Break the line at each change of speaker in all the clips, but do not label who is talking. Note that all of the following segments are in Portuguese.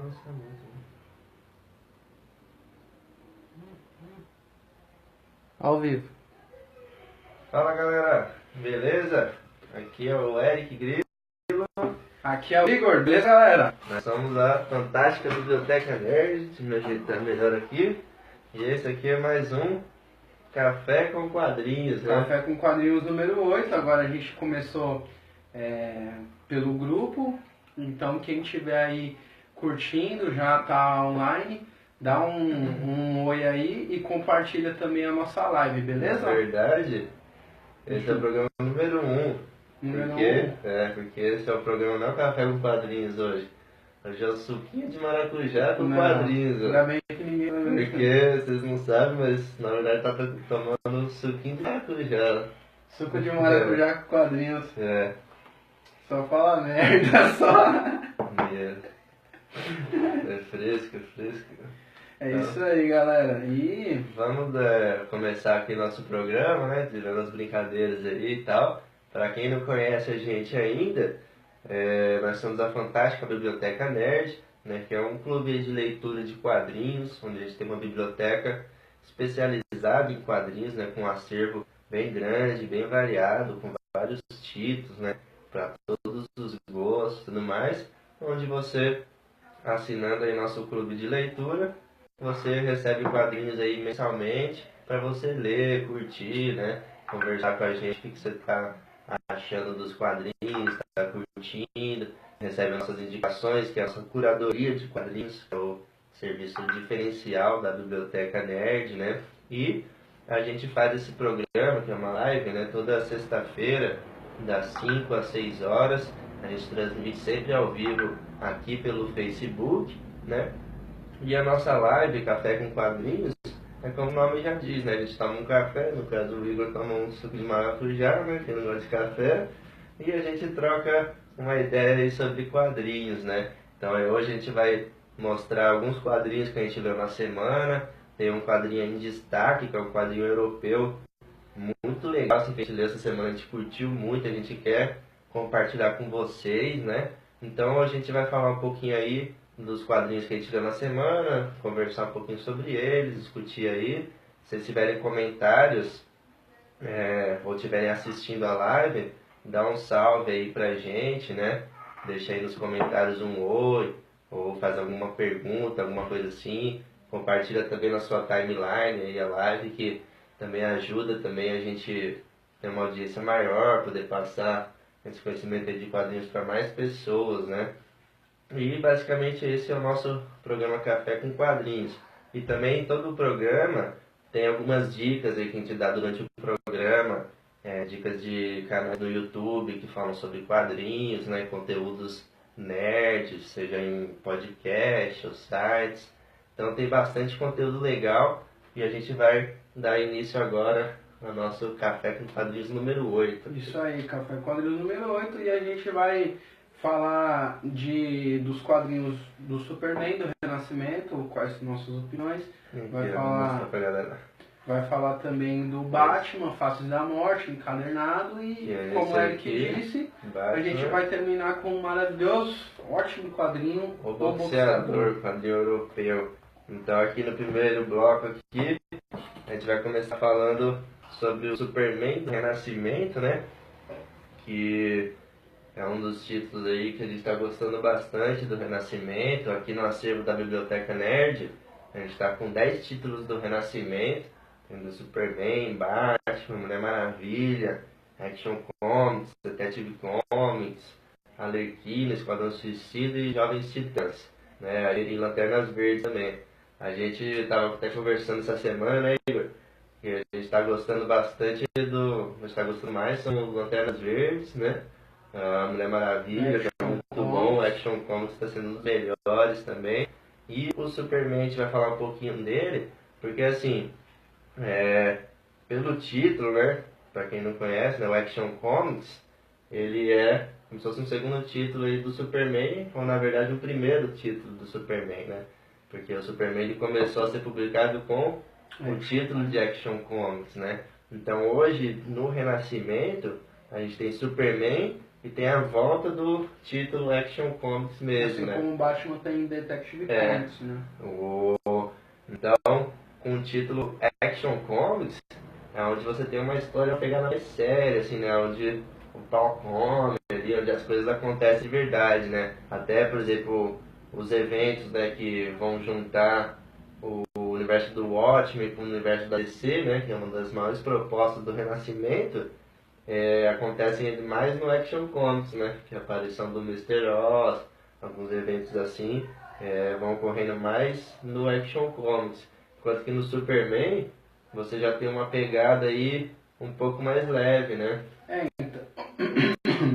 Nossa, muito.
Ao vivo.
Fala galera, beleza? Aqui é o Eric Grilo.
Aqui é o Igor, beleza galera?
Nós somos a fantástica Biblioteca Nerd. Deixa eu me ajeitar melhor aqui. E esse aqui é mais um Café com Quadrinhos, né?
Café com Quadrinhos número 8. Agora a gente começou pelo grupo. Então quem estiver aí curtindo, já tá online, dá um oi aí e compartilha também a nossa live, beleza?
Na verdade, esse é o programa número 1.
Número
Porque esse é o programa não Café com Quadrinhos hoje. Hoje é o suquinho de maracujá com
Não,
quadrinhos.
ainda bem que ninguém vai ver.
Porque vocês não sabem, mas na verdade tá tomando suquinho de maracujá.
Suco de maracujá com quadrinhos.
É.
Só fala merda, só.
É fresco, é fresco.
É isso aí, galera. E
Vamos começar aqui nosso programa, né? Tirando as brincadeiras aí e tal. Para quem não conhece a gente ainda, nós somos a Fantástica Biblioteca Nerd, né? Que é um clube de leitura de quadrinhos, onde a gente tem uma biblioteca especializada em quadrinhos, né? Com um acervo bem grande, bem variado, com vários títulos, né? Para todos os gostos e tudo mais, onde você, assinando aí nosso clube de leitura, você recebe quadrinhos aí mensalmente para você ler, curtir, né? Conversar com a gente, o que você está achando dos quadrinhos, está curtindo, recebe nossas indicações, que é a nossa curadoria de quadrinhos, que é o serviço diferencial da Biblioteca Nerd, né? E a gente faz esse programa, que é uma live, né? Toda sexta-feira, das 5 às 6 horas, a gente transmite sempre ao vivo aqui pelo Facebook, né? E a nossa live, Café com Quadrinhos, é como o nome já diz, né? A gente toma um café, no caso o Igor toma um suco de maracujá, né? Que não gosta de café. E a gente troca uma ideia aí sobre quadrinhos, né? Então hoje a gente vai mostrar alguns quadrinhos que a gente leu na semana. Tem um quadrinho em destaque, que é um quadrinho europeu muito legal, assim, que a gente leu essa semana, a gente curtiu muito, a gente quer compartilhar com vocês, né? Então a gente vai falar um pouquinho aí dos quadrinhos que a gente leu na semana, conversar um pouquinho sobre eles, discutir aí. Se vocês tiverem comentários ou estiverem assistindo a live, dá um salve aí pra gente, né? Deixa aí nos comentários um oi, ou faz alguma pergunta, alguma coisa assim. Compartilha também na sua timeline aí a live, que também ajuda também a gente ter uma audiência maior, poder passar esse conhecimento aí de quadrinhos para mais pessoas, né? E basicamente esse é o nosso programa Café com Quadrinhos. E também todo o programa tem algumas dicas aí que a gente dá durante o programa, dicas de canais no YouTube que falam sobre quadrinhos, né, conteúdos nerds, seja em podcast ou sites. Então tem bastante conteúdo legal e a gente vai dar início agora ao nosso Café com Quadrinhos número 8.
isso aí, Café com Quadrinhos número 8. E a gente vai falar dos quadrinhos do Superman, do Renascimento, quais são nossas opiniões. Vai falar também do Batman, Faces da Morte, encadernado. E como o Eric disse, a gente vai terminar com um maravilhoso, ótimo quadrinho,
O Boxeador, quadrinho europeu. Então aqui no primeiro bloco aqui, a gente vai começar falando sobre o Superman do Renascimento, né? Que é um dos títulos aí que a gente está gostando bastante do Renascimento. Aqui no acervo da Biblioteca Nerd, a gente está com 10 títulos do Renascimento. Tem do Superman, Batman, Mulher Maravilha, Action Comics, Detective Comics, Arlequina, Esquadrão Suicida e Jovens Titãs, né? E Lanternas Verdes também. A gente estava até conversando essa semana, né, Igor? Que a gente está gostando bastante a gente está gostando mais são Lanternas Verdes, né? A Mulher Maravilha, que é muito bom, o Action Comics está sendo um dos melhores também. E o Superman, a gente vai falar um pouquinho dele, porque assim, pelo título, né? Para quem não conhece, né, o Action Comics, ele é como se fosse um segundo título aí do Superman, ou na verdade o primeiro título do Superman, né? Porque o Superman ele começou a ser publicado com o título de Action Comics, né? Então hoje, no Renascimento, a gente tem Superman e tem a volta do título Action Comics mesmo,
assim
né?
como o Batman tem Detective Comics, né?
Então, com o título Action Comics, é onde você tem uma história pegada mais séria, assim, né? Onde o pau come ali, onde as coisas acontecem de verdade, né? Até, por exemplo, os eventos, né, que vão juntar o universo do Watchmen com o universo da DC, né? Que é uma das maiores propostas do Renascimento, acontecem mais no Action Comics, né? Que é a aparição do Mister Oz, alguns eventos assim, vão ocorrendo mais no Action Comics. Enquanto que no Superman, você já tem uma pegada aí um pouco mais leve, né?
Então,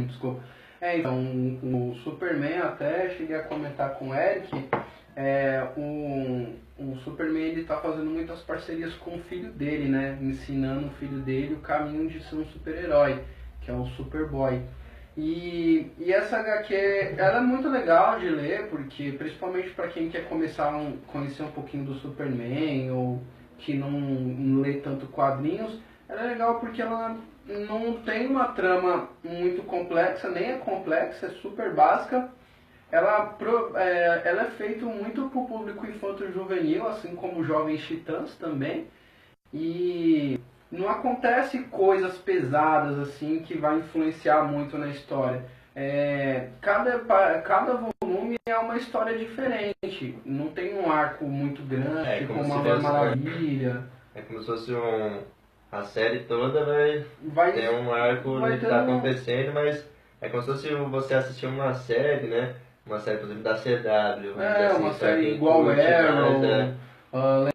desculpa. Então, o Superman, até cheguei a comentar com o Eric, o Superman ele tá fazendo muitas parcerias com o filho dele, né? Ensinando o filho dele o caminho de ser um super-herói, que é o Superboy. E essa HQ, ela é muito legal de ler, porque principalmente para quem quer começar a conhecer um pouquinho do Superman, ou que não lê tanto quadrinhos, ela é legal porque ela não tem uma trama muito complexa, nem é complexa, é super básica. Ela é feita muito para o público infanto-juvenil, assim como Jovens Titãs também. E não acontece coisas pesadas assim que vai influenciar muito na história. Cada volume é uma história diferente. Não tem um arco muito grande, como a Mulher Maravilha.
É como se fosse a série toda
Vai
ter um arco do que está acontecendo, mas é como se fosse você assistir uma série, né? Uma série, por exemplo, da CW. Assim,
uma série igual Arrow,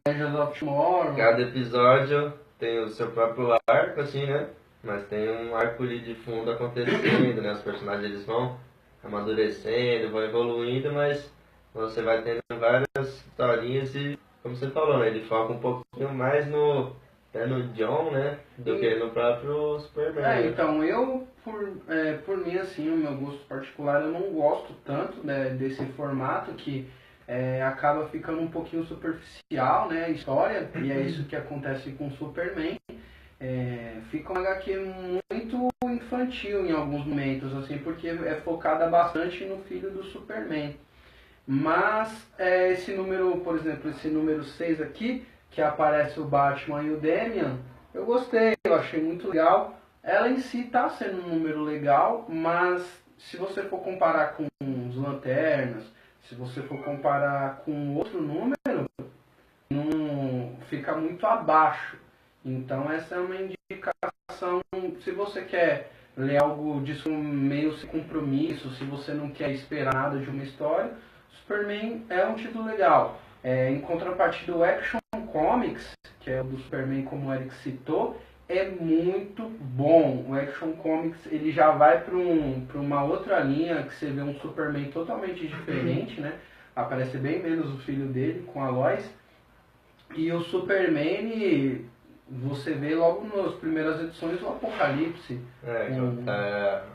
Legends of Tomorrow.
Cada episódio tem o seu próprio arco, assim, né? Mas tem um arco ali de fundo acontecendo, né? Os personagens eles vão amadurecendo, vão evoluindo, mas você vai tendo várias historinhas e, como você falou, né? Ele foca um pouquinho mais no John, né? Do que no próprio Superman. Né?
Então, por mim, assim, o meu gosto particular, eu não gosto tanto, né, desse formato que acaba ficando um pouquinho superficial, né, a história, e é isso que acontece com o Superman. Fica uma HQ muito infantil em alguns momentos, assim, porque é focada bastante no filho do Superman. Mas esse número, por exemplo, esse número 6 aqui, que aparece o Batman e o Damian, eu gostei, eu achei muito legal. Ela em si está sendo um número legal, mas se você for comparar com os Lanternas, se você for comparar com outro número, não fica muito abaixo. Então essa é uma indicação, se você quer ler algo disso meio sem compromisso, se você não quer esperar nada de uma história, Superman é um título legal. Em contrapartida, o Action Comics, que é o do Superman como o Eric citou, é muito bom. O Action Comics ele já vai para uma outra linha, que você vê um Superman totalmente diferente, né? Aparece bem menos o filho dele com a Lois. E o Superman, você vê logo nas primeiras edições o Apocalipse.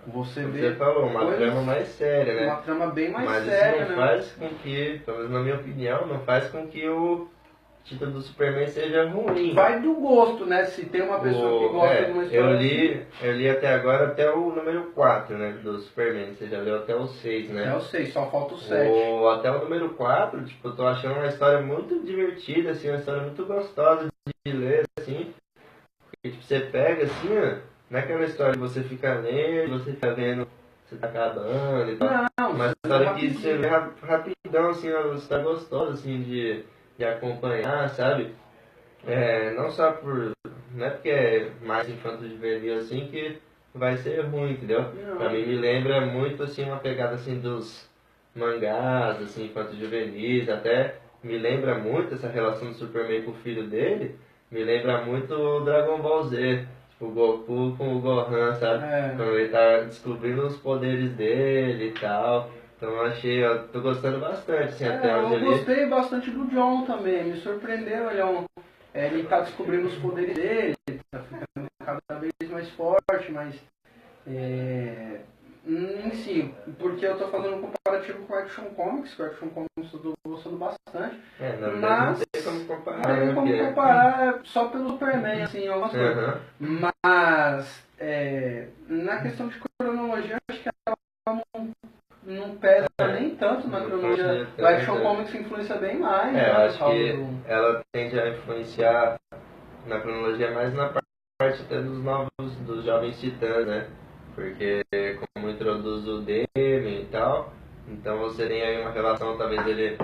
Você falou, uma trama mais séria, né?
Uma trama bem mais
mas
séria,
isso não faz com que, pelo menos na minha opinião, não faz com que o título do Superman seja ruim.
Vai do gosto, né? Se tem uma pessoa que gosta de uma história.
Eu li até agora até o número 4, né? Do Superman. Você já leu até o 6, né?
Até o 6, só falta o 7.
Até o número 4, tipo, eu tô achando uma história muito divertida, assim, uma história muito gostosa de ler, assim. Porque, tipo, você pega, assim, ó, não é aquela história que você fica lendo, você fica vendo, você tá acabando e tal.
Não,
uma história que você vê rapidão, assim, uma história gostosa, assim, de acompanhar, sabe? Não só por... Não é porque é mais infanto-juvenil assim que vai ser ruim, entendeu?
Não.
Pra mim me lembra muito, assim, uma pegada, assim, dos mangás, assim, infanto-juvenis, até me lembra muito essa relação do Superman com o filho dele, me lembra muito o Dragon Ball Z, tipo, o Goku com o Gohan, sabe? Quando ele tá descobrindo os poderes dele e tal. Então eu tô gostando bastante, assim, até onde
eu gostei bastante do John também, me surpreendeu, ele tá descobrindo os poderes dele, tá ficando cada vez mais forte, mas em si, porque eu tô fazendo um comparativo com o Action Comics, que o Action Comics eu tô gostando bastante, mas
não tem como comparar,
não tem como comparar só pelo Superman, assim, algumas coisas. Mas na questão de cronologia, acho que ela não pesa nem tanto na cronologia. O Action Comics influencia bem mais.
Eu acho que ela tende a influenciar na cronologia mais na parte até dos Jovens Titãs, né? Porque como introduz o Demian e tal, então você tem aí uma relação, talvez ele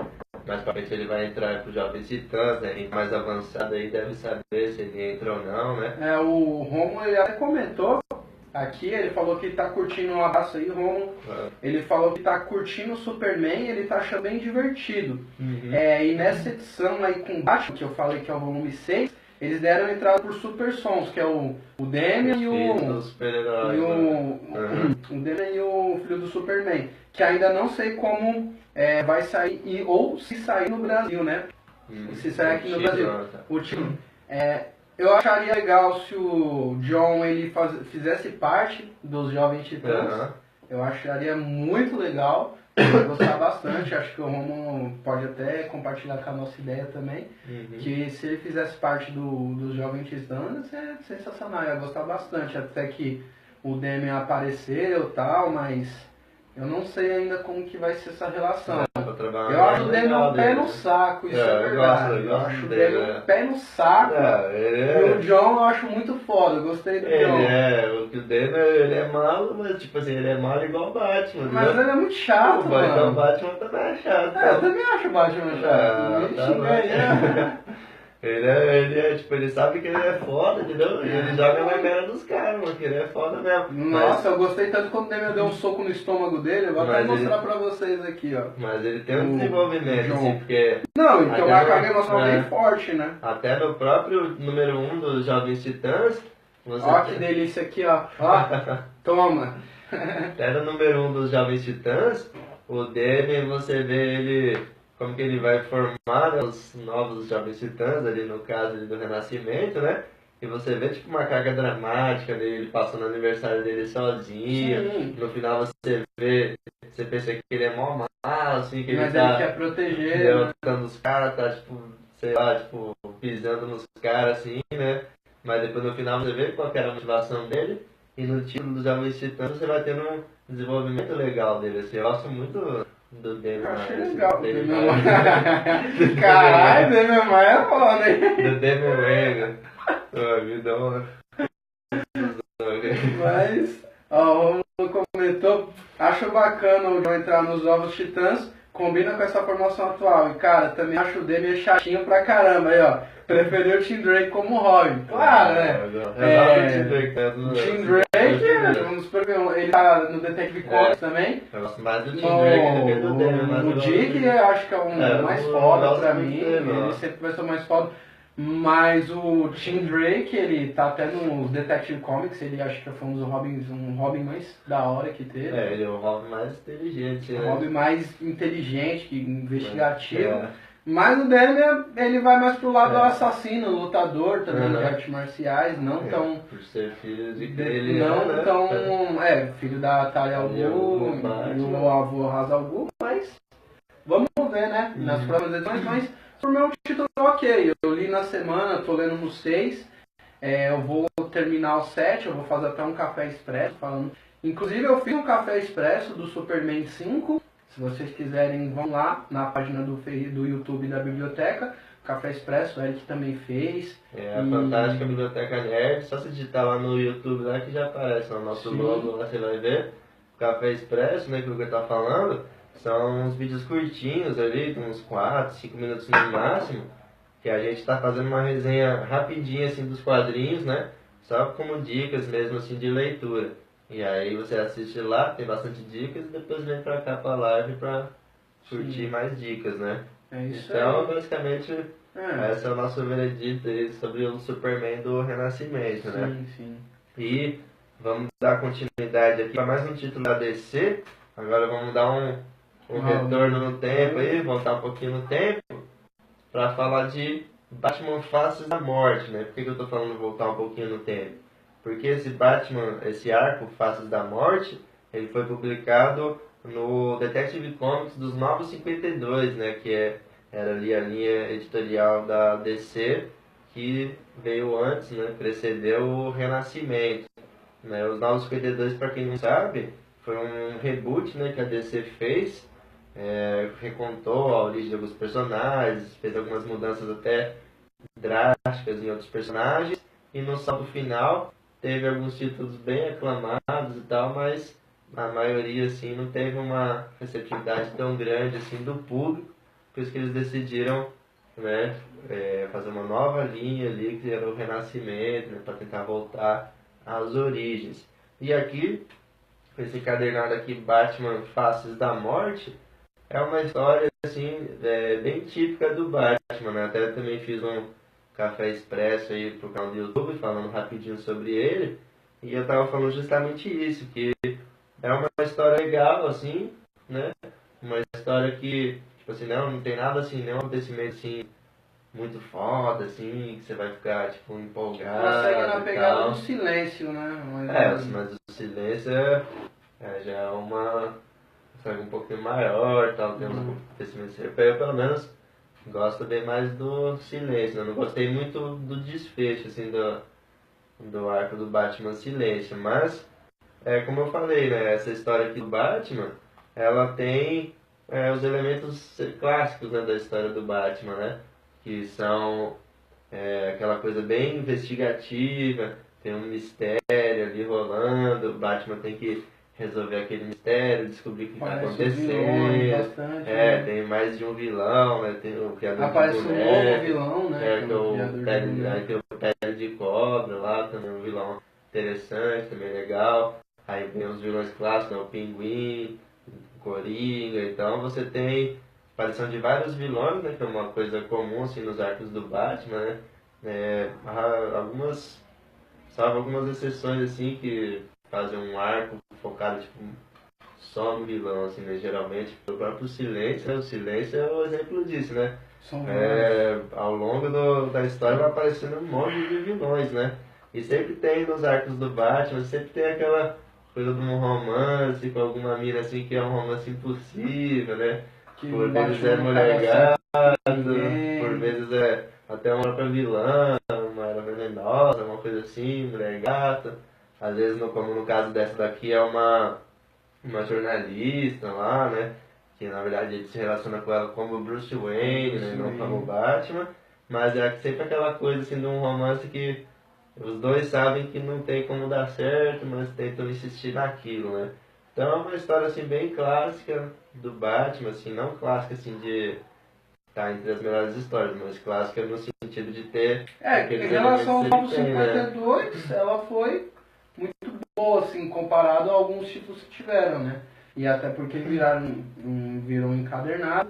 mais pra frente ele vai entrar pro Jovens Titãs, né? Quem mais avançado aí deve saber se ele entra ou não, né?
O Romulo ele até comentou aqui, ele falou que tá curtindo, um abraço aí, Romulo. Ele falou que tá curtindo o Superman, ele tá achando bem divertido. E nessa edição aí com Batman, que eu falei que é o volume 6, eles deram entrada por Super Sons, que é o Demian e o Demian e o filho do Superman, que ainda não sei como vai sair, ou se sair no Brasil, né? Se sair aqui no Brasil. O time. Eu acharia legal se o John ele fizesse parte dos Jovens Titãs. Eu acharia muito legal. Eu gostar bastante, acho que o Romulo pode até compartilhar com a nossa ideia também, que se ele fizesse parte dos Jovens Titãs é sensacional, eu ia gostar bastante, até que o Demian apareceu e tal, mas eu não sei ainda como que vai ser essa relação. Eu acho o Demian um pé no saco, isso é verdade. Eu acho o Demian um pé no saco. E o John eu acho muito foda, eu gostei do John.
O Demian ele é malo, mas tipo assim, ele é malo igual o Batman.
Mas ele é muito chato, mano.
Então o Batman também é chato.
Eu também acho o Batman chato.
Ele sabe que ele é foda, entendeu? E ele joga na cara dos caras, mano, que ele é foda mesmo.
Nossa, eu gostei tanto quando o Demian deu um soco no estômago dele, eu vou até mostrar pra vocês aqui, ó.
Mas ele tem um desenvolvimento, assim, porque...
Não, ele tem uma carga emocional bem forte, né?
Até no próprio número 1 dos Jovens Titãs...
Ó que delícia aqui, ó. Ó, toma.
Até no número 1 dos Jovens Titãs, o Demian, você vê ele... Como que ele vai formar, né, os novos Jovens Titãs, ali no caso ali do Renascimento, né? E você vê tipo uma carga dramática dele passando o aniversário dele sozinho.
Sim.
No final você pensa que ele é mó mal, assim, que
mas
ele tá...
ele quer proteger,
derrotando os caras, tá tipo, sei lá, tipo, pisando nos caras assim, né? Mas depois no final você vê qual que era a motivação dele. E no título dos Jovens Titãs você vai tendo um desenvolvimento legal dele, assim. Eu gosto muito... do Demian.
Achei legal o Demian. Caralho, o Demian é foda, hein?
Do Demian me dá uma...
Mas, ó, o Romulo comentou, acho bacana o John entrar nos Novos Titãs, combina com essa formação atual. E cara, também acho o Demian chatinho pra caramba, aí ó. Preferiu o Tim Drake como Robin. Claro, né? O Tim Drake, ele tá no Detective Comics também.
Eu gosto mais do Tim Drake do que do Demian.
O Dick eu acho que é o mais foda pra mim. Ele sempre vai ser o mais foda. Mas o Tim Drake, ele tá até nos Detective Comics, ele acho que foi um Robin mais da hora que teve.
Ele é o Robin mais inteligente, né?
O Robin mais inteligente, investigativo. Mas o Demian, ele vai mais pro lado do assassino, lutador também de artes marciais, não tão...
Por ser filho de ele,
não tão... filho da Talia al Ghul e o avô Ra's al Ghul, mas vamos ver, né? Nas próximas edições, mas por meu título ok. Eu li na semana, tô lendo no 6, eu vou terminar o 7, eu vou fazer até um café expresso falando... Inclusive eu fiz um café expresso do Superman 5, se vocês quiserem, vão lá na página do YouTube da biblioteca, Café Expresso, o Eric também fez.
A fantástica Biblioteca Nerd, só se digitar lá no YouTube lá que já aparece no nosso logo, lá você vai ver. Café Expresso, né, que o que tá falando, são uns vídeos curtinhos ali, de uns 4, 5 minutos no máximo, que a gente tá fazendo uma resenha rapidinha assim dos quadrinhos, né, só como dicas mesmo assim de leitura. E aí você assiste lá, tem bastante dicas, e depois vem pra cá pra live pra curtir mais dicas, né?
É isso
então,
aí.
basicamente, esse é o nosso veredito aí sobre o Superman do Renascimento, né?
Sim.
E vamos dar continuidade aqui para mais um título da DC. Agora vamos dar um retorno no tempo aí, voltar um pouquinho no tempo, para falar de Batman Faces da Morte, né? Por que eu tô falando voltar um pouquinho no tempo? Porque esse arco, Faces da Morte, ele foi publicado no Detective Comics dos Novos 52, né? Que era ali a linha editorial da DC, que veio antes, né? Precedeu o Renascimento. né? Os Novos 52, para quem não sabe, foi um reboot, né, que a DC fez, recontou a origem de alguns personagens, fez algumas mudanças até drásticas em outros personagens, e no saldo final teve alguns títulos bem aclamados e tal, mas a maioria assim não teve uma receptividade tão grande assim do público, por isso que eles decidiram, né, fazer uma nova linha ali, que era o Renascimento, né, para tentar voltar às origens. E aqui, esse encadernado aqui, Batman Faces da Morte, é uma história assim, bem típica do Batman, né? Até também fiz um café expresso aí pro canal do YouTube, falando rapidinho sobre ele, e eu tava falando justamente isso, que é uma história legal, assim, né? Uma história que, tipo assim, não tem nada assim, nenhum acontecimento assim, muito foda, assim, que você vai ficar, tipo,
Ela segue na
empolgado e
pegada
tal.
do silêncio, né?
Mas o silêncio já é uma sabe, um pouquinho maior, tal, tem uns acontecimentos. Eu, pelo menos, gosto bem mais do silêncio. Eu não gostei muito do desfecho, assim, do arco do Batman Silêncio, mas como eu falei, né, essa história aqui do Batman, ela tem os elementos clássicos, né, da história do Batman, né, que são aquela coisa bem investigativa, tem um mistério ali rolando, o Batman tem que resolver aquele mistério, descobrir o que está
vilões
acontecendo.
bastante, né?
Tem mais de um vilão, né? Tem o criador
Aparece
de
um novo
boneco,
vilão, né?
que é o
criador de
pele,
boneco.
aí tem o Pele de Cobra lá, também um vilão interessante, também legal. Aí vem os vilões clássicos, né? O Pinguim, o Coringa, então você tem aparição de vários vilões, né? Que é uma coisa comum assim, nos arcos do Batman, né? Algumas, salvo algumas exceções assim que fazem um arco focado tipo só no vilão, assim, né? Geralmente o próprio Silêncio, né? O Silêncio é o exemplo disso, né? Ao longo da história vai aparecendo um monte de vilões, né? E sempre tem nos arcos do Batman, sempre tem aquela coisa de um romance com alguma mina assim que é um romance impossível, né?
Que
Por vezes é
Batman
mulher gata,
ninguém.
por vezes é até uma própria vilã, uma era venenosa, uma coisa assim, mulher gata. Às vezes, como no caso dessa daqui, é uma jornalista lá, né? Que na verdade ele se relaciona com ela como Bruce Wayne, né? Não como Batman. Mas é sempre aquela coisa assim de um romance que os dois sabem que não tem como dar certo, mas tentam insistir naquilo, né? Então é uma história assim bem clássica do Batman, assim, não clássica assim de estar entre as melhores histórias, mas clássica no sentido de ter
Em relação aos Novos 52, ela foi muito boa, assim, comparado a alguns títulos que tiveram, né? E até porque viram encadernado.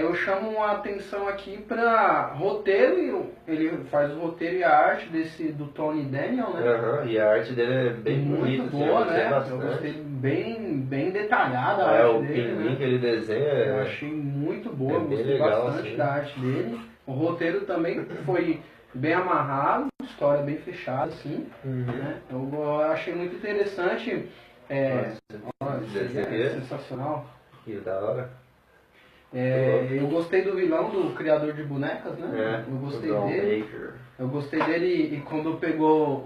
Eu chamo a atenção aqui para roteiro, ele faz o roteiro e a arte do Tony Daniel, né?
E a arte dele é bem bonita,
muito boa,
assim,
né?
bastante.
Eu gostei bem detalhada a arte dele,
o pinguim que ele desenha
eu achei muito boa, gostei
legal,
bastante
assim.
da arte dele. O roteiro também foi bem amarrado, história bem fechada, assim. Né? Eu achei muito interessante. Sensacional.
Que da hora.
Eu gostei do vilão, do criador de bonecas, né? Eu gostei dele. Eu gostei dele e quando pegou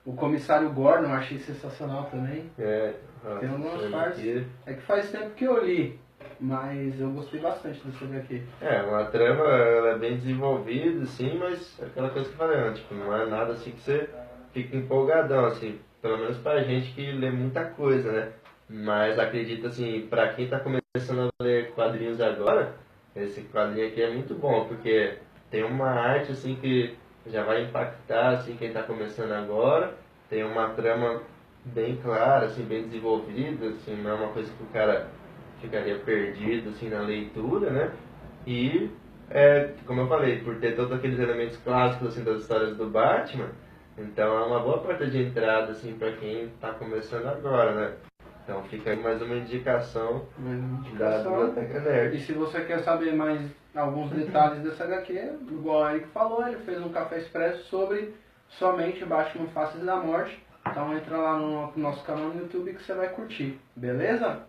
o comissário Gordon, eu achei sensacional também. Tem algumas partes. É que faz tempo que eu li, mas eu gostei bastante dessa HQ.
Uma trama ela é bem desenvolvida, sim, mas é aquela coisa que eu falei antes, tipo, não é nada assim que você fica empolgadão, assim, pelo menos pra gente que lê muita coisa, né? Mas acredito assim, pra quem tá começando a ler quadrinhos agora, esse quadrinho aqui é muito bom, porque tem uma arte assim que já vai impactar assim quem tá começando agora, tem uma trama bem clara, assim, bem desenvolvida, assim, não é uma coisa que o cara ficaria perdido assim na leitura, né? E como eu falei, por ter todos aqueles elementos clássicos assim das histórias do Batman, então é uma boa porta de entrada assim para quem está começando agora, né? Então fica aí mais uma indicação da Biblioteca Nerd.
E se você quer saber mais alguns detalhes dessa HQ, igual a Eric falou, ele fez um café expresso sobre somente Batman Faces da Morte. Então entra lá no nosso canal no YouTube que você vai curtir, beleza?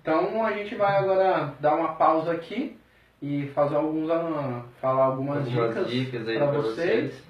Então a gente vai agora dar uma pausa aqui e fazer falar algumas dicas para vocês.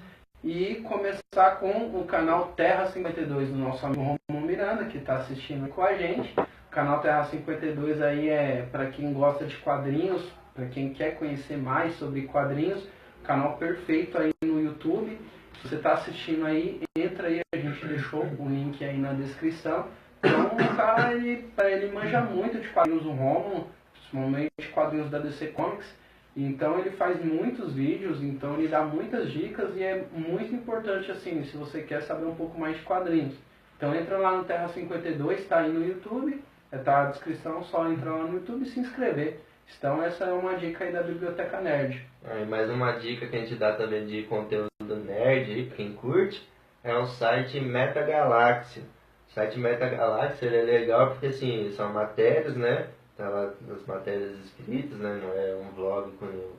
e começar com o canal Terra 52 do nosso amigo Romulo Miranda, que está assistindo com a gente. O canal Terra 52 aí é para quem gosta de quadrinhos, para quem quer conhecer mais sobre quadrinhos, canal perfeito aí no YouTube. Se você está assistindo aí, entra aí, a gente deixou o link aí na descrição. Então o cara, ele manja muito de quadrinhos do Romulo, principalmente quadrinhos da DC Comics. Então ele faz muitos vídeos, então ele dá muitas dicas e é muito importante assim, se você quer saber um pouco mais de quadrinhos. Então entra lá no Terra 52, está aí no YouTube, tá na descrição, só entrar lá no YouTube e se inscrever. Então essa é uma dica aí da Biblioteca Nerd.
E mais uma dica que a gente dá também de conteúdo nerd aí, pra quem curte, é o site Metagaláxia. O site Metagaláxia ele é legal porque assim, são matérias, né? Tá lá nas matérias escritas, né? Não é um vlog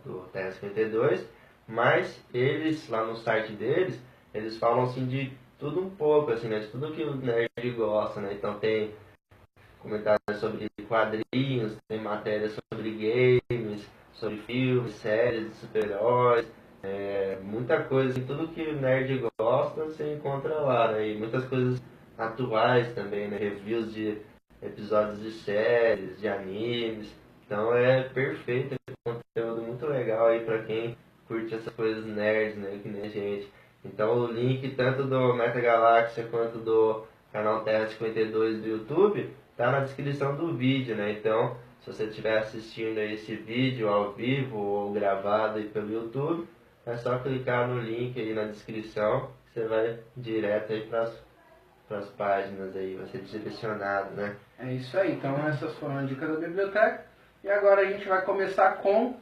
do Terra 52, mas eles, lá no site deles, eles falam assim de tudo um pouco, assim, né? De tudo que o nerd gosta, né? Então tem comentários sobre quadrinhos, tem matérias sobre games, sobre filmes, séries de super-heróis, muita coisa, assim, tudo que o nerd gosta você encontra lá, né? E muitas coisas atuais também, né? Reviews de episódios de séries, de animes. Então é perfeito, é um conteúdo muito legal aí pra quem curte essas coisas nerds, né, que nem a gente. Então o link tanto do Metagaláxia quanto do canal Terra 52 do YouTube tá na descrição do vídeo, né? Então, se você estiver assistindo aí esse vídeo ao vivo ou gravado aí pelo YouTube, é só clicar no link aí na descrição, você vai direto aí para as páginas aí, vai ser direcionado, né?
É isso aí, então essas foram as dicas da biblioteca. E agora a gente vai começar com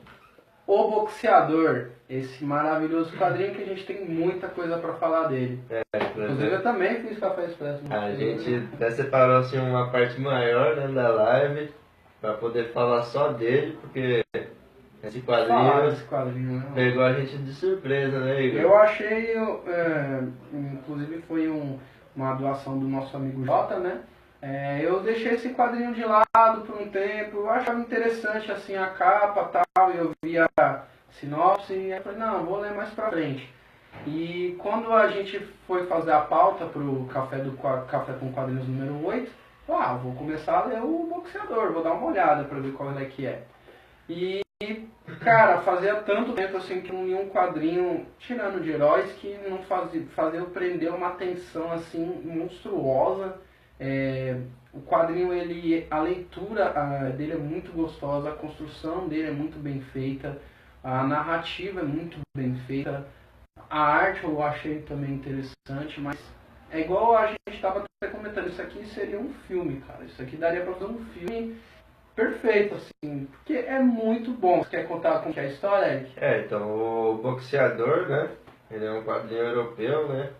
O Boxeador, esse maravilhoso quadrinho que a gente tem muita coisa para falar dele. Inclusive eu também fiz Café Expresso.
A gente até separou assim, uma parte maior, né, da live para poder falar só dele, porque esse quadrinho
né?
Pegou a gente de surpresa, né, Igor?
Eu achei, inclusive foi uma doação do nosso amigo Jota, né? Eu deixei esse quadrinho de lado por um tempo, eu achava interessante assim a capa e tal, eu via a sinopse e eu falei, não, vou ler mais pra frente. E quando a gente foi fazer a pauta pro Café com Quadrinhos número 8, vou começar a ler o Boxeador, vou dar uma olhada pra ver qual é que é. E, cara, fazia tanto tempo assim que não li um quadrinho, tirando de heróis, que não fazia eu prender uma atenção assim monstruosa. O quadrinho, a leitura dele é muito gostosa, a construção dele é muito bem feita, a narrativa é muito bem feita, a arte eu achei também interessante, mas é igual a gente estava comentando, isso aqui seria um filme, cara, isso aqui daria para fazer um filme perfeito, assim, porque é muito bom. Você quer contar como que é a história, Eric?
Então o Boxeador, né, ele é um quadrinho europeu, né,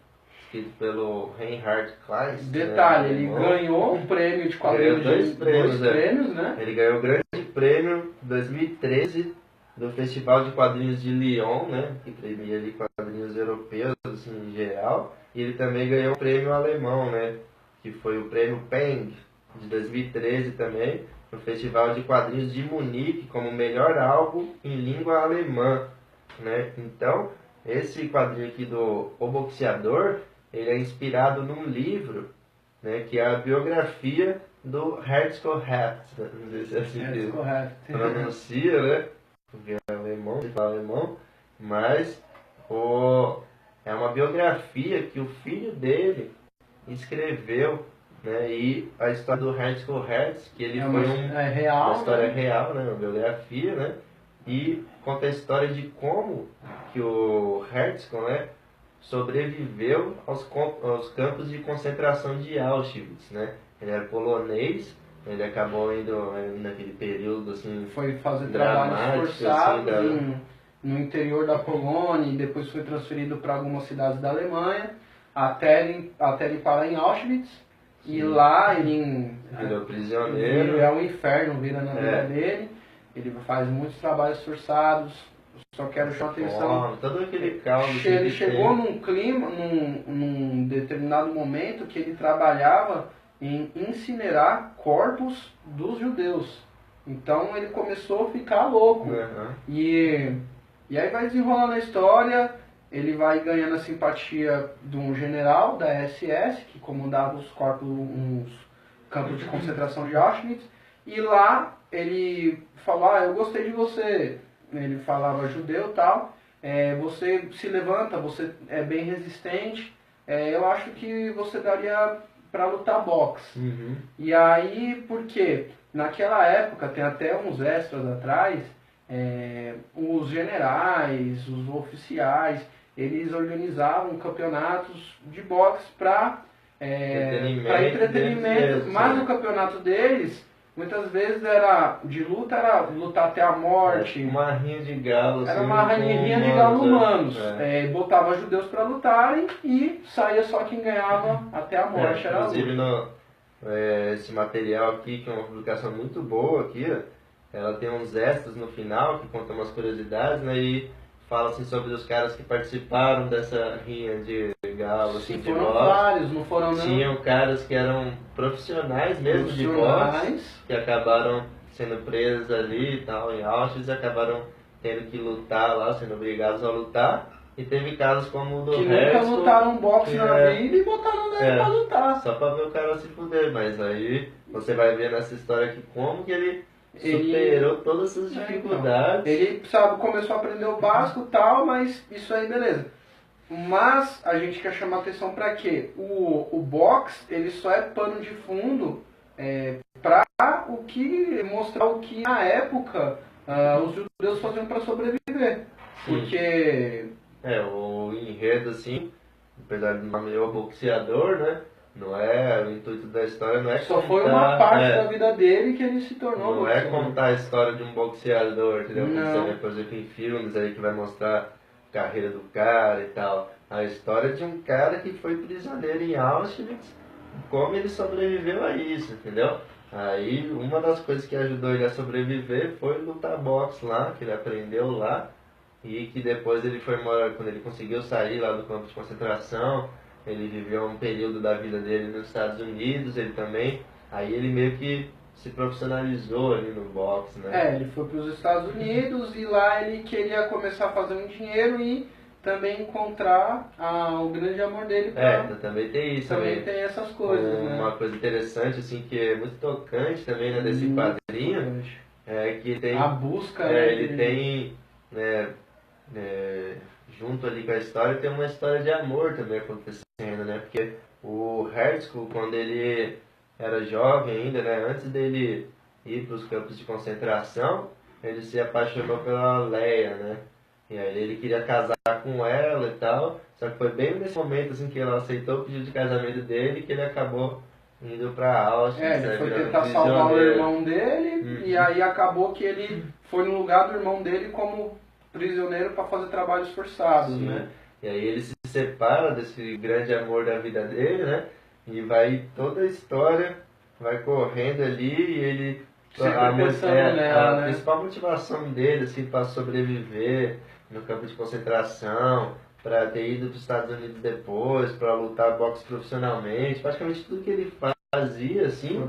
escrito pelo Reinhard Kleist.
Detalhe,
né,
ele ganhou um prêmio de quadrinhos.
Dois prêmios,
né?
Ele ganhou o grande prêmio 2013 do Festival de Quadrinhos de Lyon, né, que premia ali quadrinhos europeus, assim, em geral. E ele também ganhou um prêmio alemão, né, que foi o prêmio Peng, de 2013 também, no Festival de Quadrinhos de Munique, como melhor álbum em língua alemã, né. Então, esse quadrinho aqui do O Boxeador, ele é inspirado num livro, né, que é a biografia do Herzog Hertz, né? Não sei se é assim que pronuncia, né, porque é alemão, ele fala alemão, mas é uma biografia que o filho dele escreveu, né, e a história do Herzog Hertz, que ele foi uma história real, né, uma biografia, né, e conta a história de como que o Herzog, né, sobreviveu aos campos de concentração de Auschwitz, né? Ele era polonês, ele acabou indo naquele período assim,
foi fazer trabalhos forçados
assim,
no interior da Polônia e depois foi transferido para algumas cidades da Alemanha até ele parar em Auschwitz. Sim. E lá ele
virou prisioneiro.
É um inferno, vira na vida dele. Ele faz muitos trabalhos forçados. Só quero chamar atenção.
Todo aquele caos.
Ele chegou num clima, num determinado momento que ele trabalhava em incinerar corpos dos judeus. Então ele começou a ficar louco.
Uhum.
E aí vai desenrolando a história. ele vai ganhando a simpatia de um general da SS, que comandava os corpos, uns campos de concentração de Auschwitz, e lá ele falou, eu gostei de você, ele falava judeu e tal, você se levanta, você é bem resistente, eu acho que você daria para lutar boxe.
Uhum.
E aí, por quê? Naquela época, tem até uns extras atrás, os generais, os oficiais, eles organizavam campeonatos de boxe para entretenimento, mas o campeonato deles, muitas vezes era de luta, era lutar até a morte.
Uma rinha de galo.
Era
assim,
uma rinha de galo humanos. Botava judeus para lutarem e saía só quem ganhava até a morte. Era
inclusive, esse material aqui, que é uma publicação muito boa aqui, ela tem uns extras no final que contam umas curiosidades, né? E fala assim, sobre os caras que participaram dessa rinha de galo, assim, de
foram
boxe.
vários, não foram não?
Tinham caras que eram profissionais mesmo de boxe, que acabaram sendo presos ali e tal, em Auschwitz, e acabaram tendo que lutar lá, sendo obrigados a lutar. E teve casos como o do
Herzl, nunca lutaram boxe na vida e botaram ele pra lutar.
Só pra ver o cara se fuder, mas aí você vai ver nessa história aqui como que ele superou todas essas dificuldades.
Ele, começou a aprender o básico e tal, mas isso aí beleza. Mas a gente quer chamar atenção para quê? O box, ele só é pano de fundo para mostrar o que na época os judeus faziam para sobreviver.
Sim.
Porque
o enredo, assim, apesar de nome o boxeador, né? Não é, o intuito da história não é
só
contar,
foi uma parte da vida dele que ele se tornou
não
boxeador.
É contar a história de um boxeador, entendeu? Como
Não.
você vê, por exemplo, em filmes aí que vai mostrar a carreira do cara e tal. A história de um cara que foi prisioneiro em Auschwitz, como ele sobreviveu a isso, entendeu? Aí uma das coisas que ajudou ele a sobreviver foi lutar boxe lá, que ele aprendeu lá, e que depois ele foi morar, quando ele conseguiu sair lá do campo de concentração, ele viveu um período da vida dele nos Estados Unidos, ele também, aí ele meio que se profissionalizou ali no boxe, né?
Ele foi para os Estados Unidos e lá ele queria começar a fazer um dinheiro e também encontrar o grande amor dele.
Também tem isso.
Também tem essas coisas,
uma
né?
coisa interessante, assim, que é muito tocante também, né, desse quadrinho, é que tem...
A busca,
ele tem, né, junto ali com a história, tem uma história de amor também acontecendo, né? Porque o Herzl, quando ele era jovem ainda, né, antes dele ir para os campos de concentração, ele se apaixonou pela Leia, né? E aí ele queria casar com ela e tal, só que foi bem nesse momento assim que ela aceitou o pedido de casamento dele que ele acabou indo para Auschwitz.
Ele foi tentar salvar o irmão dele e aí acabou que ele foi no lugar do irmão dele como prisioneiro para fazer trabalhos forçados, né?
E aí ele se separa desse grande amor da vida dele, né? E vai toda a história vai correndo ali e ele a principal motivação dele assim para sobreviver no campo de concentração, para ter ido para os Estados Unidos depois, para lutar boxe profissionalmente, praticamente tudo que ele fazia assim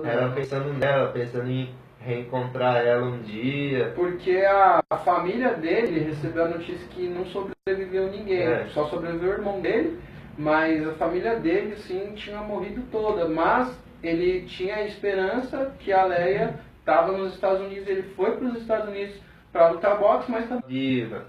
era pensando nela, pensando em reencontrar ela um dia.
Porque a família dele recebeu a notícia que não sobreviveu ninguém, só sobreviveu o irmão dele, mas a família dele sim tinha morrido toda, mas ele tinha a esperança que a Leia estava nos Estados Unidos, ele foi para os Estados Unidos para lutar boxe, mas também
viva.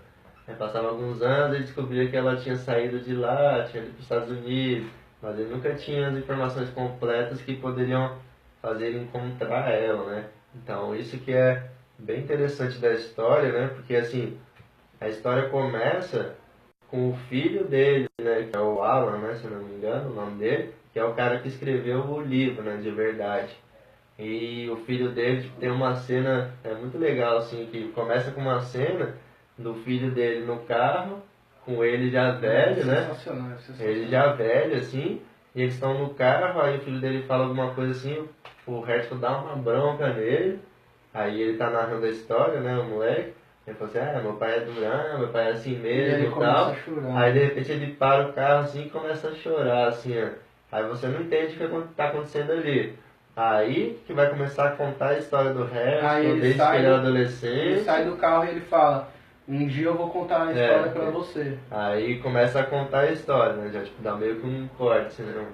Passavam alguns anos, ele descobria que ela tinha saído de lá, tinha ido para os Estados Unidos, mas ele nunca tinha as informações completas que poderiam fazer ele encontrar ela, né? Então isso que é bem interessante da história, né? Porque assim, a história começa com o filho dele, né? Que é o Alan, né? Se eu não me engano, o nome dele, que é o cara que escreveu o livro, né? De verdade. E o filho dele tem uma cena muito legal, assim, que começa com uma cena do filho dele no carro, com ele já velho, né?
Sensacional.
Ele já velho, assim, e eles estão no carro, aí o filho dele fala alguma coisa assim, o Herzl dá uma bronca nele, aí ele tá narrando a história, né, o moleque, ele fala assim, meu pai é durão, meu pai é assim mesmo e tal. Aí de repente ele para o carro assim e começa a chorar, assim, ó. Aí você não entende o que tá acontecendo ali. Aí que vai começar a contar a história do Herzl, desde que ele era adolescente.
Ele sai do carro e ele fala, Um dia eu vou contar a história pra você.
Aí começa a contar a história, né? Já tipo, dá meio que um corte, assim, né?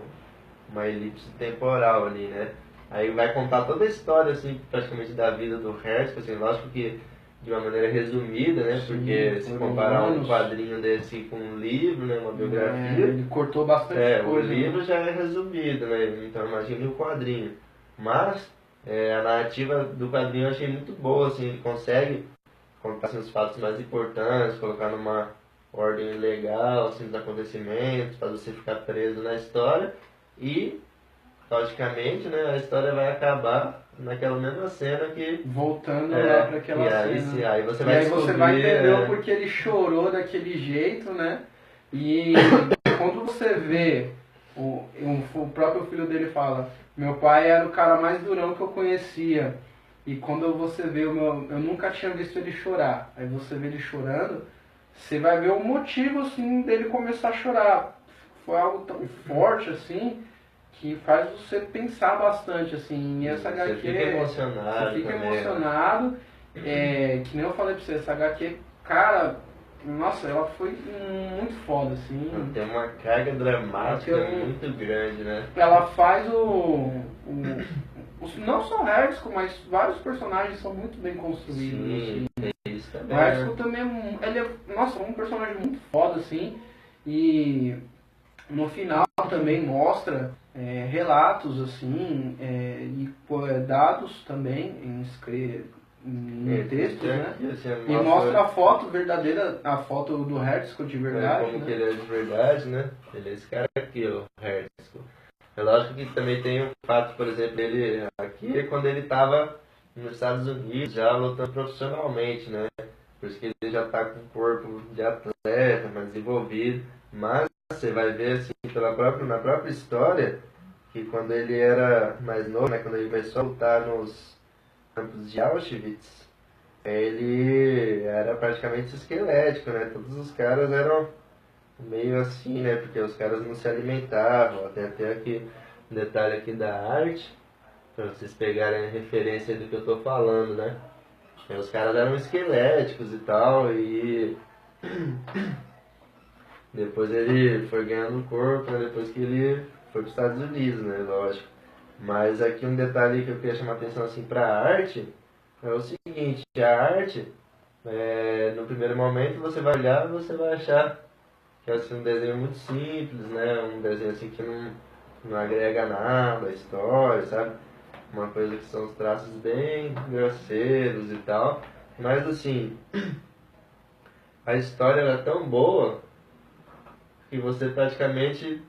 Uma elipse temporal ali, né? Aí vai contar toda a história, assim, praticamente da vida do Herzog, assim, lógico que de uma maneira resumida, né?
Sim,
Porque se comparar um
anos.
quadrinho desse com um livro, né? Uma biografia,
Ele cortou bastante
o
coisa.
livro
Né?
já é resumido, né? Então imagine o quadrinho. Mas a narrativa do quadrinho eu achei muito boa, assim, ele consegue contar assim, os fatos mais importantes, colocar numa ordem legal assim, dos acontecimentos, para você ficar preso na história e, logicamente, né, a história vai acabar naquela mesma cena que...
Voltando lá para aquela cena.
Aí você
e
vai
aí
descobrir...
você vai entender o porquê ele chorou daquele jeito, né? E quando você vê, o próprio filho dele fala, meu pai era o cara mais durão que eu conhecia. E quando você vê eu nunca tinha visto ele chorar. Aí você vê ele chorando, você vai ver o motivo assim dele começar a chorar. Foi algo tão forte assim que faz você pensar bastante assim. E essa HQ,
você fica emocionado.
Você fica
também,
emocionado. Que nem eu falei pra você, essa HQ, cara, nossa, ela foi muito foda assim.
Tem uma carga dramática muito grande, né?
Ela faz não só Herzog, mas vários personagens são muito bem construídos.
Sim,
assim.
isso também.
O Herzog também ele é, nossa, um personagem muito foda assim. E no final também mostra relatos assim e dados também em textos, né? E mostra a foto verdadeira, a foto do Herzog de verdade.
Como
né?
que ele é de verdade, né? Ele é esse cara aqui, o Herzog. É lógico que também tem o fato, por exemplo, ele aqui quando ele estava nos Estados Unidos já lutando profissionalmente, né? Por isso que ele já está com o corpo de atleta, mais desenvolvido. Mas você vai ver assim na própria história que quando ele era mais novo, né? Quando ele começou a lutar nos campos de Auschwitz, ele era praticamente esquelético, né? Todos os caras eram meio assim, né? Porque os caras não se alimentavam. Tem até aqui um detalhe aqui da arte, para vocês pegarem a referência do que eu estou falando, né? Os caras eram esqueléticos e tal, e depois ele foi ganhando corpo, né? Depois que ele foi para os Estados Unidos, né? Lógico. Mas aqui um detalhe que eu queria chamar a atenção assim, para a arte é o seguinte: a arte, no primeiro momento você vai olhar e você vai achar que é assim, um desenho muito simples, né? Um desenho assim que não agrega nada à história, sabe? Uma coisa que são os traços bem grosseiros e tal. Mas assim, a história era tão boa que você praticamente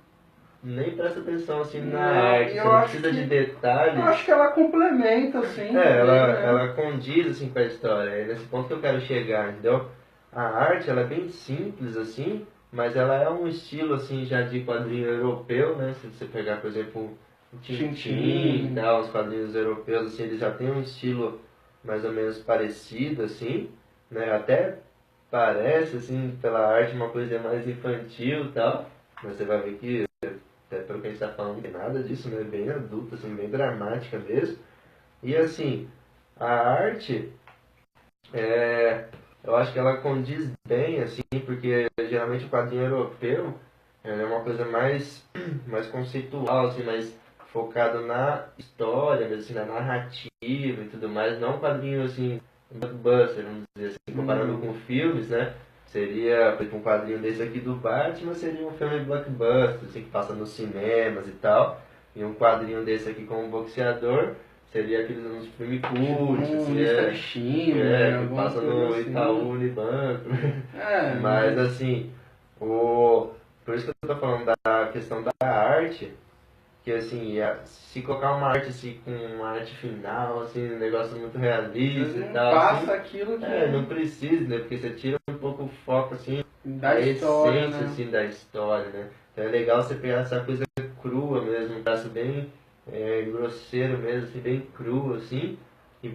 nem presta atenção assim na arte, você não precisa de detalhes.
Eu acho que ela complementa, assim.
Ela condiz assim com a história. É nesse ponto que eu quero chegar, entendeu? A arte ela é bem simples assim, mas ela é um estilo assim já de quadrinho europeu, né? Se você pegar, por exemplo, o Tintin e tal, os quadrinhos europeus, assim, eles já têm um estilo mais ou menos parecido, assim, né? Até parece, assim, pela arte uma coisa mais infantil e tal, mas você vai ver que, até pelo que a gente está falando, não tem nada disso, né? Bem adulta, assim, bem dramática mesmo. E assim, a arte, eu acho que ela condiz bem, assim, porque geralmente o quadrinho europeu é uma coisa mais conceitual, assim, mais focado na história, mesmo, assim, na narrativa e tudo mais, não um quadrinho assim, blockbuster, vamos dizer assim, comparando com filmes, né? Seria, por exemplo, um quadrinho desse aqui do Batman seria um filme blockbuster, assim, que passa nos cinemas e tal. E um quadrinho desse aqui com um boxeador seria aqueles uns filmes cult, assim, que passa no Itaú Unibanco. Mas assim, por isso que eu tô falando da questão da arte, que assim, se colocar uma arte assim, com uma arte final, assim, um negócio muito realista e tal.
Passa
assim,
aquilo que.
Não precisa, né? Porque você tira um pouco o foco assim,
da história,
essência
né?
assim, da história, né? Então é legal você pegar essa coisa crua mesmo, um traço bem grosseiro mesmo, assim, bem cru, assim. E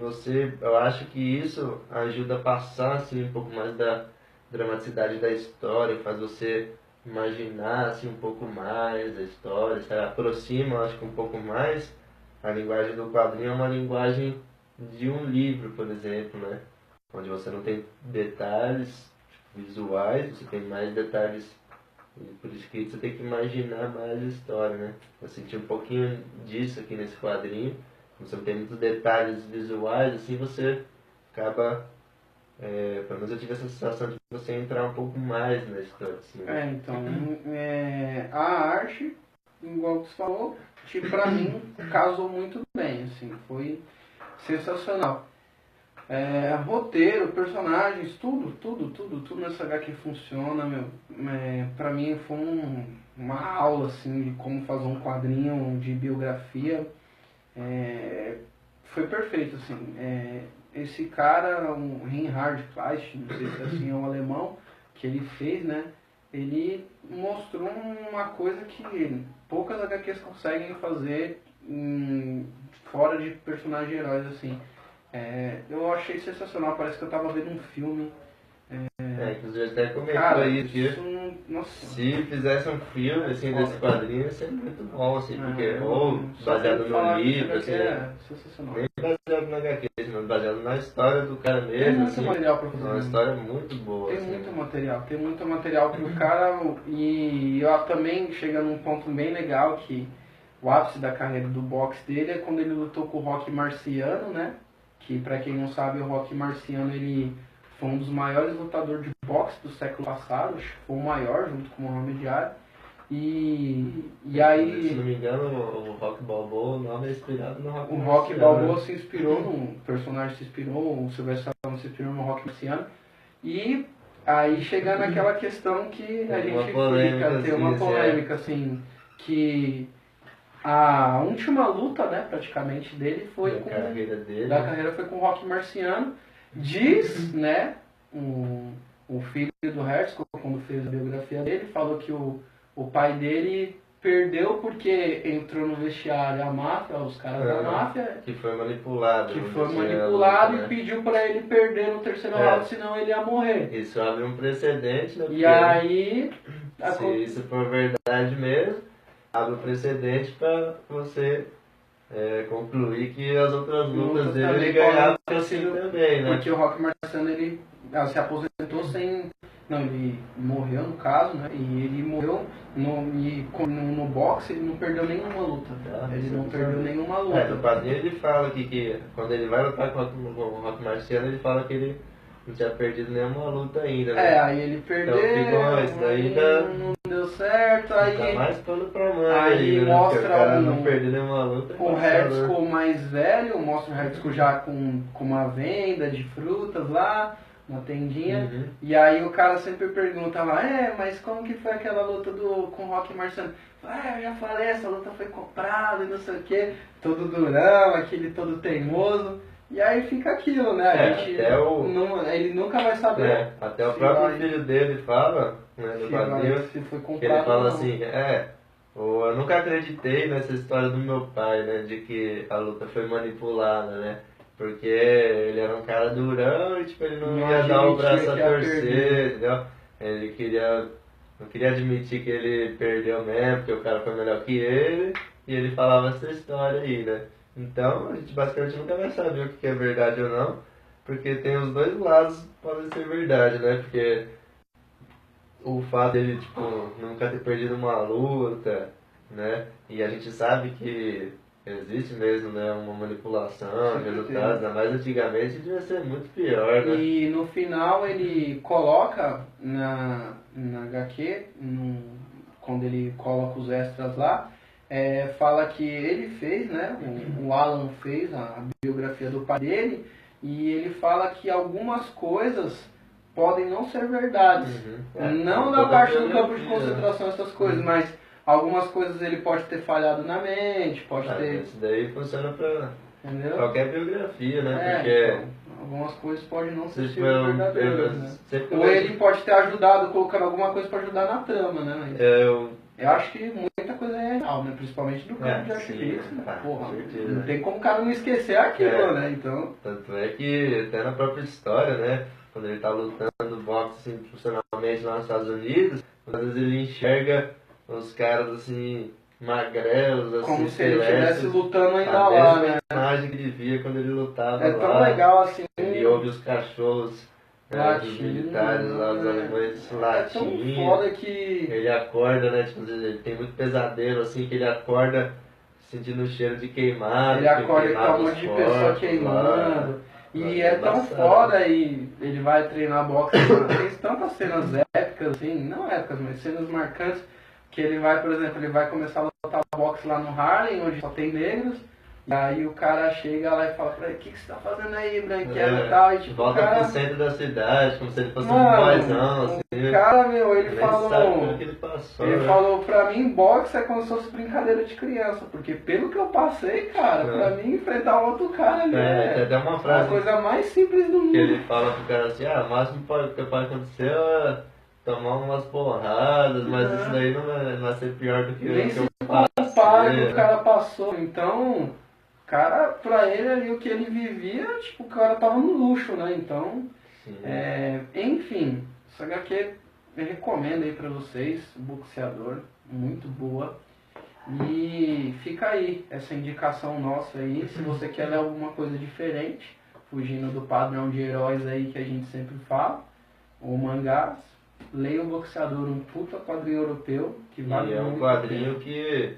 eu acho que isso ajuda a passar assim, um pouco mais da dramaticidade da história, faz você imaginar assim, um pouco mais a história, se aproxima, acho que um pouco mais. A linguagem do quadrinho é uma linguagem de um livro, por exemplo, né? onde você não tem detalhes visuais, você tem mais detalhes, e por isso que você tem que imaginar mais a história, né? Eu senti um pouquinho disso aqui nesse quadrinho, você não tem muitos detalhes visuais, assim você acaba, pelo menos eu tive essa sensação de você entrar um pouco mais na história, assim, né?
Então, a arte, igual você falou, tipo, pra mim, casou muito bem, assim, foi sensacional. Roteiro, personagens, tudo nessa HQ funciona, meu. Pra mim foi uma aula, assim, de como fazer um quadrinho de biografia. Foi perfeito, assim. Esse cara, um Reinhard Kleist, não sei se assim é um alemão, que ele fez, né? Ele mostrou uma coisa que poucas HQs conseguem fazer fora de personagens heróis, assim. Eu achei sensacional, parece que eu tava vendo um filme.
Inclusive até comentou
Cara,
aí que
nossa.
se fizesse um filme assim desse quadrinho ia ser muito bom, assim, porque ou
Só
baseado
tenho que falar
no
que esse
livro,
HQ
assim,
é sensacional.
nem baseado na HQ, mas baseado na história do cara
Tem
mesmo,
muito
assim,
material pra
é
fazer.
uma história muito boa,
Tem
assim,
muito
né?
material, tem muito material pro cara. E eu também chega num ponto bem legal que o ápice da carreira do boxe dele é quando ele lutou com o Rocky Marciano, né? Que pra quem não sabe, o Rocky Marciano ele foi um dos maiores lutadores de boxe do século passado, acho que foi o maior junto com o Muhammad Ali. E
Se não
aí
me engano, o Rock Balboa, o nome é inspirado no Rock
o Rocky
Marciano,
Balboa
né?
se inspirou num personagem, se inspirou, o Sylvester Stallone se inspirou no Rocky Marciano. E aí chega naquela questão que a
Tem uma
gente
polêmica,
fica, tem
assim,
uma polêmica, assim, que a última luta, né, praticamente, dele foi
Da carreira dele,
da
né?
carreira foi com o Rocky Marciano. Diz, né, o filho do Hertz, quando fez a biografia dele, falou que o pai dele perdeu porque entrou no vestiário a máfia, os caras da máfia,
que foi manipulado.
que
vamos
foi
dizer,
manipulado
né?
e pediu pra ele perder no terceiro round, senão ele ia morrer.
Isso abre um precedente, né?
E
Porque
aí
se isso for verdade mesmo, abre um precedente para você concluir que as outras lutas dele
também
ele ganhava
podem ter
assim
sido-
também, né?
Porque o Rock Marciano ele se aposentou sem. Não, ele morreu no caso, né? E ele morreu no boxe, ele não perdeu nenhuma luta. Ele não perdeu nenhuma luta.
No quadrinho ele fala que quando ele vai lutar com o Rock Marciano, ele fala que ele não tinha perdido nenhuma luta ainda, né?
Aí ele perdeu,
ficou isso daí ainda
não deu certo, aí.
Tá mais pano pra manga
Aí
ainda, né?
mostra
Porque o cara não perdeu nenhuma luta.
o Hertzko mais velho, mostra o Hertzko já com uma venda de frutas lá, uma tendinha.
Uhum.
E aí o cara sempre pergunta lá, mas como que foi aquela luta com o Rock Marciano? Eu já falei, essa luta foi comprada e não sei o que, todo durão, aquele todo teimoso. E aí fica aquilo, né? A gente ele nunca vai saber.
Até o próprio filho dele fala, né, no quadrinho,
se foi comprado
que ele fala
ou não.
assim, eu nunca acreditei nessa história do meu pai, né, de que a luta foi manipulada, né, porque ele era um cara durão e tipo, ele não ia dar o braço a torcer, entendeu? Ele não queria admitir que ele perdeu mesmo, porque o cara foi melhor que ele, e ele falava essa história aí, né. Então, a gente basicamente nunca vai saber o que é verdade ou não, porque tem os dois lados que podem ser verdade, né? Porque o fato dele, tipo, nunca ter perdido uma luta, né? E a gente sabe que existe mesmo, né, uma manipulação de resultados, ainda mais antigamente devia ser muito pior, né?
E no final ele coloca na HQ, quando ele coloca os extras lá, fala que ele fez, né? O Alan fez a biografia do pai dele, e ele fala que algumas coisas podem não ser verdades. Não na parte do campo de concentração, essas coisas, mas algumas coisas ele pode ter falhado na mente, pode ter.
Isso daí funciona pra
Entendeu?
qualquer biografia, né? Porque
Então, algumas coisas podem não ser
se
verdadeiras, né?
sempre
Ou ele pode ter ajudado, colocando alguma coisa para ajudar na trama, né? Mas eu acho que muita coisa é real, né? Principalmente do campo de artifício. Porra,
com certeza,
não tem como o cara não esquecer aquilo, né? Então.
Tanto é que até na própria história, né? Quando ele tá lutando boxe assim, profissionalmente lá nos Estados Unidos, às vezes ele enxerga os caras assim, magrelos, assim,
Como se ele estivesse
celestes.
lutando ainda
A
lá,
mesma
né?
imagem que ele via quando ele lutava
É
lá.
tão legal assim.
Ele ouve os cachorros dos
Latindo,
militares lá, os
né?
alemães
É tão
latindo.
foda que
Ele acorda, né? Tipo, ele tem muito pesadelo, assim, que ele acorda sentindo o cheiro de queimado.
ele acorda que tá um
queimava
monte
os
de pessoa
corpos
queimando.
lá.
E
É
é tão
embaçado.
foda e ele vai treinar boxe. Tem tantas cenas épicas, assim, não épicas, mas cenas marcantes. Que ele vai, por exemplo, ele vai começar a lutar boxe lá no Harlem, onde só tem negros. E aí o cara chega lá e fala pra ele, o que você tá fazendo aí, branquelo e tal? E tipo,
Volta
o cara...
pro centro da cidade, como se ele fosse um
Mano,
boyzão, assim.
o cara, meu, ele
Nem sabe
falou...
como que ele passou,
Ele
né?
falou, pra mim, boxe é como se fosse brincadeira de criança, porque pelo que eu passei, cara, pra mim enfrentar um outro cara ali
Tem
é
até uma
a
frase
coisa mais simples do
que
mundo.
ele fala pro cara assim, o máximo que pode acontecer é tomar umas porradas, mas isso daí não vai ser pior do que
Nem
o que
se
eu
compara
passei,
que o
né?
cara passou. Então, cara, pra ele ali o que ele vivia, tipo, o cara tava no luxo, né? Então,
Sim.
enfim, essa HQ eu recomendo aí pra vocês, Boxeador, muito boa. E fica aí essa indicação nossa aí, se você quer ler alguma coisa diferente, fugindo do padrão de heróis aí que a gente sempre fala, ou mangás, leia o Boxeador, um puta quadrinho europeu que vale
E é um
muito a
quadrinho
pena.
que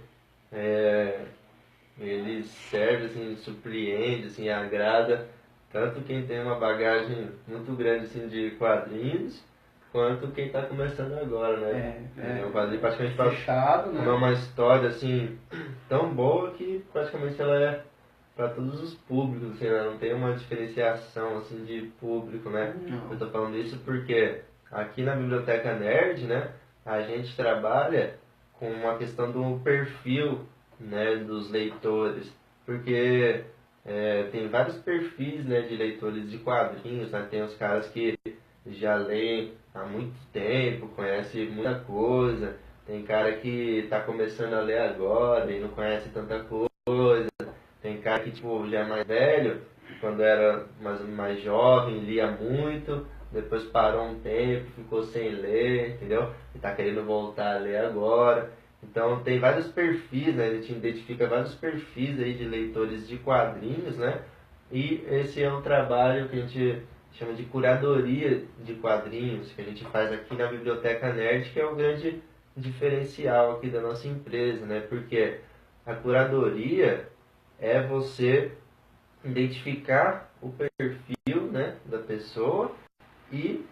ele serve, assim, surpreende, assim, agrada tanto quem tem uma bagagem muito grande assim, de quadrinhos, quanto quem está começando agora, né? O quadrinho praticamente
fechado, né?
é uma história assim tão boa que praticamente ela é para todos os públicos, assim, né? Não tem uma diferenciação assim de público, né?
Não.
Eu tô falando isso porque aqui na Biblioteca Nerd, né, a gente trabalha com uma questão do perfil, né, dos leitores, porque tem vários perfis, né, de leitores de quadrinhos, né? Tem os caras que já leem há muito tempo, conhecem muita coisa, tem cara que está começando a ler agora e não conhece tanta coisa, tem cara que tipo, já é mais velho, quando era mais jovem, lia muito, depois parou um tempo, ficou sem ler, entendeu? E está querendo voltar a ler agora. Então tem vários perfis, né? A gente identifica vários perfis aí de leitores de quadrinhos, né? E esse é um trabalho que a gente chama de curadoria de quadrinhos, que a gente faz aqui na Biblioteca Nerd, que é o grande diferencial aqui da nossa empresa, né? Porque a curadoria é você identificar o perfil, né, da pessoa e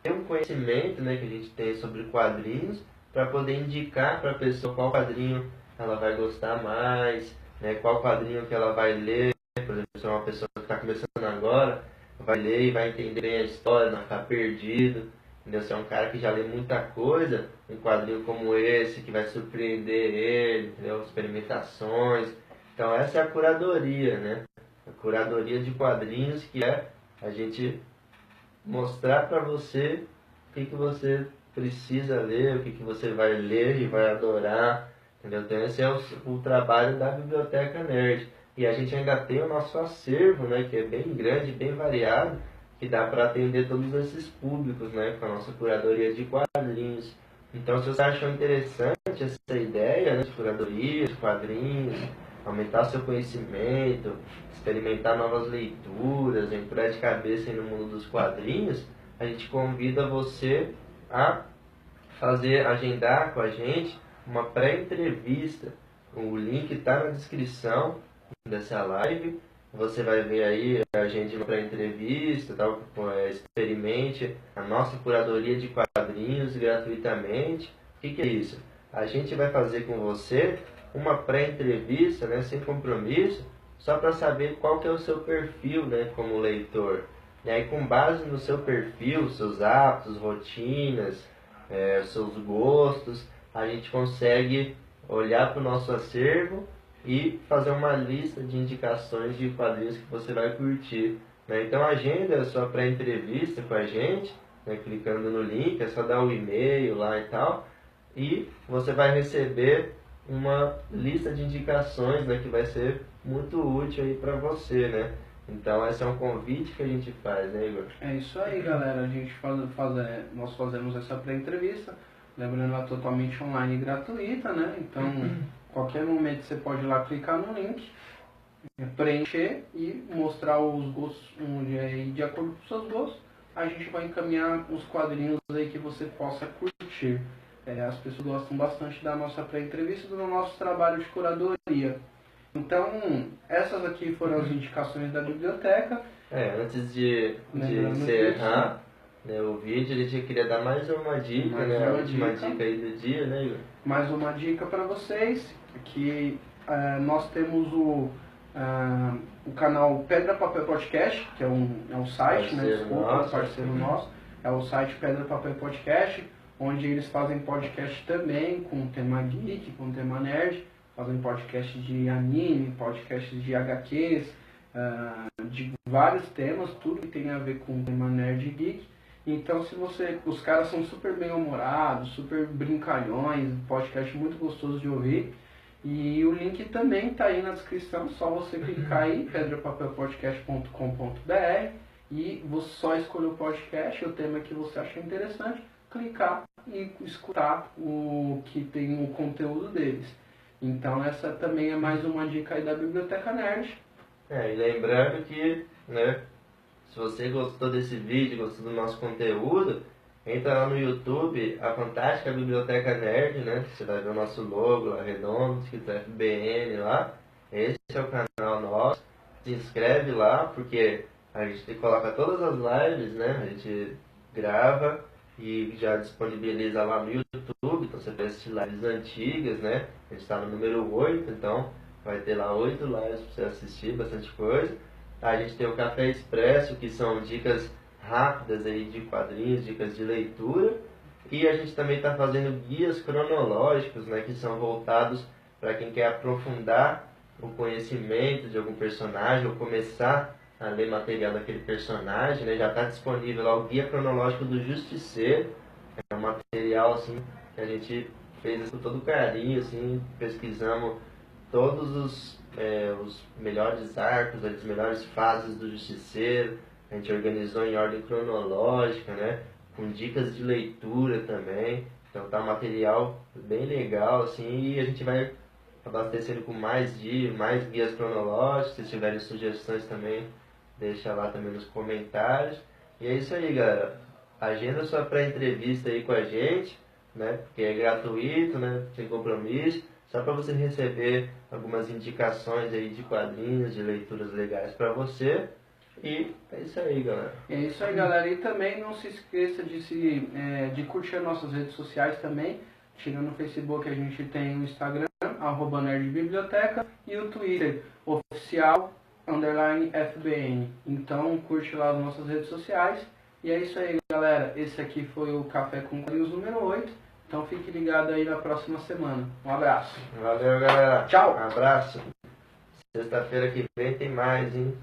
ter um conhecimento, né, que a gente tem sobre quadrinhos para poder indicar para a pessoa qual quadrinho ela vai gostar mais, né, qual quadrinho que ela vai ler. Por exemplo, se é uma pessoa que está começando agora, vai ler e vai entender bem a história, não ficar perdido. Entendeu? Se é um cara que já lê muita coisa, um quadrinho como esse que vai surpreender ele, entendeu? Experimentações. Então essa é a curadoria, né? A curadoria de quadrinhos, que é a gente mostrar para você o que você precisa ler, o que você vai ler e vai adorar, entendeu? Então esse é o trabalho da Biblioteca Nerd. E a gente ainda tem o nosso acervo, né, que é bem grande, bem variado, que dá para atender todos esses públicos, né, com a nossa curadoria de quadrinhos. Então, se você achou interessante essa ideia, né, de curadoria, de quadrinhos, aumentar seu conhecimento, experimentar novas leituras, entrar de cabeça no mundo dos quadrinhos, a gente convida você a agendar com a gente uma pré-entrevista. O link está na descrição dessa live. Você vai ver aí a gente uma pré-entrevista, tal, experimente a nossa curadoria de quadrinhos gratuitamente. O que é isso? A gente vai fazer com você uma pré-entrevista, né, sem compromisso, só para saber qual que é o seu perfil, né, como leitor. E aí, com base no seu perfil, seus hábitos, rotinas, seus gostos, a gente consegue olhar para o nosso acervo e fazer uma lista de indicações de quadrinhos que você vai curtir, né? Então agenda a sua pré-entrevista com a gente, né, clicando no link, é só dar o e-mail lá e tal, e você vai receber uma lista de indicações, né, que vai ser muito útil aí para você, né? Então esse é um convite que a gente faz, né, Igor?
É isso aí, galera. A gente nós fazemos essa pré-entrevista. Lembrando, ela é totalmente online e gratuita, né? Então, Qualquer momento você pode ir lá clicar no link, preencher e mostrar os gostos, de acordo com os seus gostos, a gente vai encaminhar uns quadrinhos aí que você possa curtir. As pessoas gostam bastante da nossa pré-entrevista e do nosso trabalho de curadoria. Então, essas aqui foram as indicações da biblioteca.
Antes de encerrar o vídeo, a gente queria dar mais uma dica, a última dica aí do dia, né, Igor?
Mais uma dica para vocês, que nós temos o canal Pedra Papel Podcast, que é um site, parceiro nosso, é o site Pedra Papel Podcast, onde eles fazem podcast também com tema geek, com tema nerd, fazem podcast de anime, podcast de HQs, de vários temas, tudo que tem a ver com o tema nerd e geek. Então, os caras são super bem-humorados, super brincalhões, podcast muito gostoso de ouvir. E o link também está aí na descrição, só você clicar aí, pedrapapelpodcast.com.br, e você só escolher o podcast, o tema que você achar interessante, clicar e escutar o que tem o conteúdo deles. Então essa também é mais uma dica aí da Biblioteca Nerd.
E lembrando que, se você gostou desse vídeo, gostou do nosso conteúdo, entra lá no YouTube, a fantástica Biblioteca Nerd, Você vai ver o nosso logo lá redondo, escrito FBN lá. Esse é o canal nosso. Se inscreve lá, porque a gente coloca todas as lives, A gente grava e já disponibiliza lá no YouTube, então você pode assistir lives antigas, A gente está no número 8, então vai ter lá 8 lives para você assistir, bastante coisa. A gente tem o Café Expresso, que são dicas rápidas aí de quadrinhos, dicas de leitura. E a gente também está fazendo guias cronológicos, que são voltados para quem quer aprofundar o conhecimento de algum personagem ou começar a ler material daquele personagem, Já está disponível lá o Guia Cronológico do Justiceiro. É um material assim, que a gente fez com todo carinho, assim, pesquisamos todos os melhores arcos, as melhores fases do Justiceiro. A gente organizou em ordem cronológica, com dicas de leitura também. Então tá um material bem legal, assim, e a gente vai abastecendo com mais guias cronológicos. Se tiverem sugestões também, deixa lá também nos comentários. E é isso aí, galera. Agenda sua pré-entrevista aí com a gente, porque é gratuito, sem compromisso, só para você receber algumas indicações aí de quadrinhos, de leituras legais para você. E é isso aí, galera.
É isso aí, galera. E também não se esqueça de curtir nossas redes sociais também. Tirando no Facebook, a gente tem o Instagram, @nerdbiblioteca, e o Twitter, oficial_FBN. Então, curte lá as nossas redes sociais. E é isso aí, galera. Esse aqui foi o Café com Quadrinhos número 8. Então, fique ligado aí na próxima semana. Um abraço.
Valeu, galera.
Tchau.
Um abraço. Sexta-feira que vem tem mais, hein?